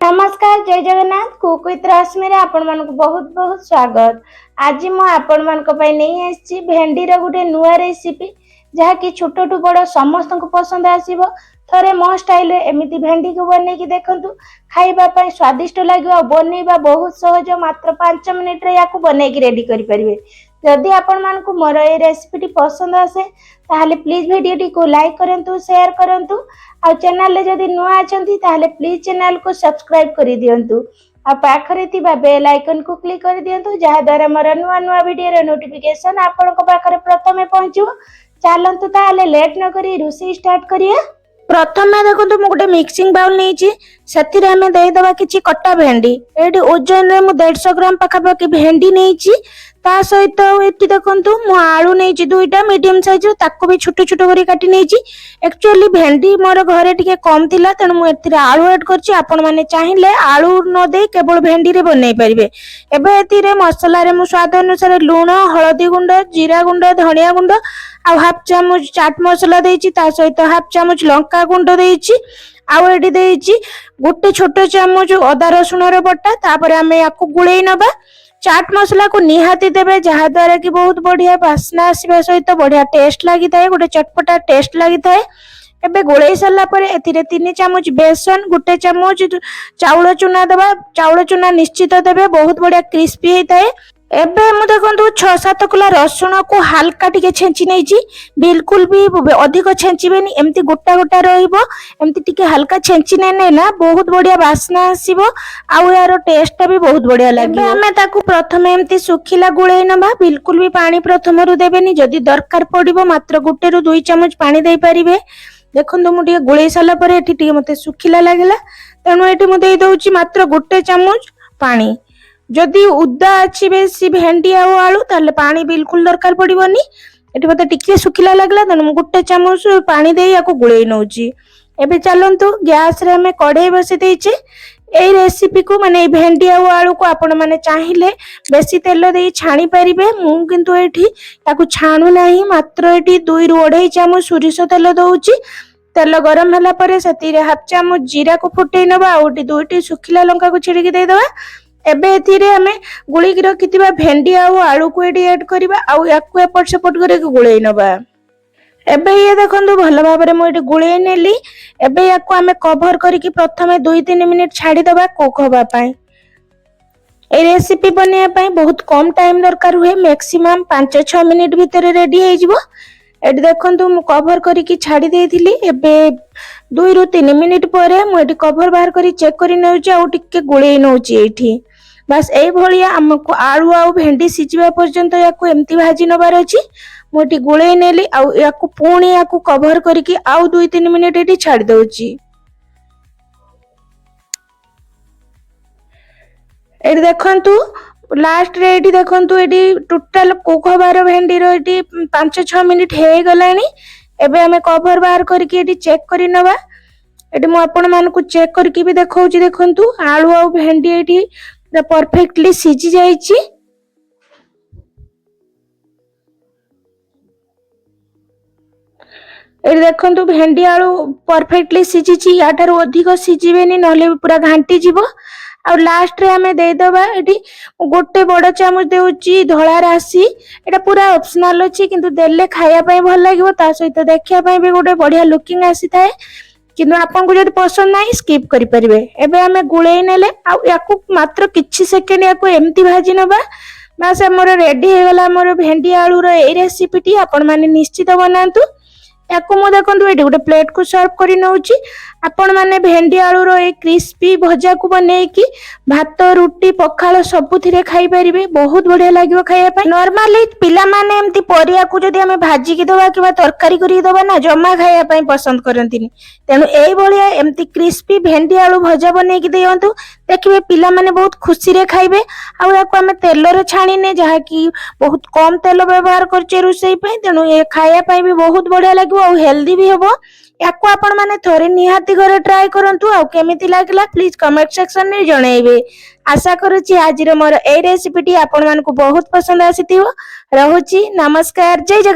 नमस्कार जय Jagannath cook with रश्मि आपण मानक बहुत बहुत स्वागत। आज मु आपण मानक पई नहीं आछि भेंडी रो गुटे नुआ रेसिपी जहा कि छोट टू बड़ समस्त को पसंद आसीबो। थरे मो स्टाइल रे एमिति भेंडी को बनै कि देखंतु खाइबा पई स्वादिष्ट लागो। बनेबा बहुत सहज, मात्र 5 मिनिट रे याकू बनै कि रेडी करि परिबे। जदि आपण मानकु मोर ए रेसिपी पसंद आसे ताहले प्लीज वीडियो को लाइक करंतु, शेयर करंतु आ चैनल ले जदि नुआ अछंती ताहले प्लीज चैनल को सब्सक्राइब करि दियंतु आ पाखरे थिबा बेल आइकन को क्लिक करि दियंतु जहा द्वारा मोर नुआ नुआ वीडियो रे नोटिफिकेशन आपण को पाखरे प्रथमे पहुंचो। चलंतु ताहले लेट न करी रोषेई स्टार्ट करिया। प्रथमे देखंतु मु गोटे मिक्सिंग बाउल नेछि, सेथिरे हमें देई दबा किछि कट्टा भेंडी। एडी ओजन रे मु 150 ग्राम पाखा पाखी भेंडी नेछि। ता सहित एटी देखंतु मु आलू नेछि दुईटा मीडियम साइज रो, ताको भी छोटो छोटो करी काटी नेछि। एक्चुअली भेंडी मोर घरे टिके कम थिला तण मु एथिरे आलू ऐड करछि। आपण माने चाहिले आलू न दे केवल भेंडी रे बनै परिबे। एबे एथिरे मसाला रे मु स्वाद अनुसार लूण, हळदी गुंड, जीरा गुंड, धनिया गुंड आ हाफ चामच चाट मसाला देछि। ता सहित हाफ चामच लंका गुंड देछि। आउ एडी देछि गोटे छोटो चामच अदा रसुण रो बटा। तापर हमें याकू गुळेई नबा। चाट मसला को निहाती देबे जहा द्वारा कि बहुत बढ़िया बास्ना आसीबा सहित बढ़िया टेस्ट लागि थाए, गोटे चटपटा टेस्ट लागि थाए। एबे गोळेई सरला परे एथिरे 3 चामच बेसन, गोटे चामच चाउଳ चूना दबा। चाउଳ चूना निश्चित देबे, बहुत बढ़िया क्रिस्पी हे थाए। एबे मु देखंतु 6-7 कुला रसुण को हल्का टिके छेंची नेछि, बिल्कुल भी अधिक छेंचीबेनी, एमती गोटा गोटा रहिबो। एमती टिके हल्का छेंची ने ना बहुत बढ़िया बास्ना आसीबो आउ यार टेस्ट भी बहुत बढ़िया लागिबो। हमें ताकू प्रथमे एमती सुखिला गुळेई नबा, बिल्कुल भी पानी प्रथमरु देबेनी। जदि दरकार पड़िबो मात्र 1 ରୁ 2 चामच पानी देई परिबे। देखंतु मु टिके गुळेई साला परे एठी टिके मते सुखिला लागिला, तेनु एठी मु देई दउची मात्र 1 चामच पानी। जदि उदा अच्छी बेसी भेंडी आउ आलू ताले पानी बिल्कुल दरकार पड़िबोनी। एठी मते टिके सुखिला लागला तने मु 1 चामच पानी देई याको गुळेई नउची। एबे चलंतु गैस रे हमें कढ़ाई बसे देइचे। एई रेसिपी को माने भेंडी आउ आलू को आपण माने चाहिले बेसी तेल देई छाणी परिबे। मु किंतु एठी याको छाणु नाही, मात्र एठी 2 ରୁ 2.5 चामच सोरिष तेल दउची। तेल गरम होला परे सेतिरे हाफ चामच जीरा को फुटै नबा आ 2टी सुखिला लंका को छिड़की दे दबा। एबे एथिरे हमें गुळी की रखिथिबा भेंडी आउ आलू को एडी ऐड करबा आउ याकू एपट सेपट करे गुळेई नबा। एबे ये देखंतु भलो भाबरे मु एडी गुळेई नेली। एबे याकू हमें कवर करिकि प्रथमे 2-3 मिनिट छाडी दबा कुक होबा पई। ए रेसिपी बनेया पई बहुत कम टाइम दरकार हुए, मैक्सिमम 5-6 मिनिट भीतर रेडी हे जिवो। एडी देखंतु मु कवर करिकि छाडी देइथिली। एबे 2 ରୁ 3 मिनिट परे मु एडी कवर बाहर करी चेक करि नउची आउ टिके गुळेई नउची एठी। बस ए भलिया हमको आलू आउ भेंडी सिझिबा पर्यंत याकू एमती भाजी नबार अछि। मोटी गुळेई नेली आउ याकू पुणी याकू कवर करिकि आउ 2-3 मिनिट एठी छाडी दउची। एठी देखंतु लास्ट रे एठी देखंतु एठी टोटल कुक होबार भेंडी रो एठी 5-6 मिनिट हे गलानी। एबे हमें कवर बाहर करिकि एठी चेक करि नबा। एठी मु आपण मानकू चेक करिकि भी देखौची। देखंतु आलू आउ भेंडी एठी परफेक्टली सिझी जाइछि। एठी देखंतु भेंडी आलू परफेक्टली सिझिछि, याठार अधिक सिझिबेनी नहले पूरा घांटी जिवो। और लास्ट रे हमें दे दबा एठी गोटे बड़ चामच देउची धळा राशि। एटा पूरा ऑप्शनल अछि, किंतु देले खाया पई भल लागिवो, ता सहित देखिया पई भी गोटे बढ़िया लुकिंग आसी थाए। किंतु आपन को जदि पसंद नाही स्किप करि परिबे। एबे हमें गुळेई नेले आ याकू मात्र किछि सेकेंड याकू एम्ति भाजी नबा। बस हमर रेडी हे गला हमर भेंडी आलू रो ए रेसिपी टी। आपण माने निश्चित बनांतु। याकू मु देखंतु एठी गोटे प्लेट को सर्व करि नउची। आपण माने भेंडी आलू रो ए क्रिस्पी भजा को बनै कि भात, रुटी, पखाल सबुथिरे खाई परिबे। बहुत बढ़िया लागिवो खाया पई। नॉर्मली पिला माने एम्ति परिया को जदि हमें भाजी कि दबा किबा तरकारी करि दबा ना जम्मा खाया पई पसंद करंतिनी। तेनु एई भलिया एम्ति क्रिस्पी भेंडी आलू भजा बनै कि देयंतु, देखिबे पिला माने बहुत खुशी रे खाइबे। आ याकू हमें तेल रे छाणी ने जहा कि बहुत कम तेल व्यवहार करचे रुसई पई। तेनु ए खाया पई भी बहुत बढ़िया लागिवो आ हेल्दी भी हेबो। याकू आपण माने थोरे निहाती घरे ट्राई करंतु आ केमिति लागला प्लीज कमेंट सेक्शन में जणाइबे। आशा करूची आज मोर ए रेसिपी टी आपण मानकू बहुत पसंद आसीथिबो। रहूची नमस्कार, जय जगन्नाथ।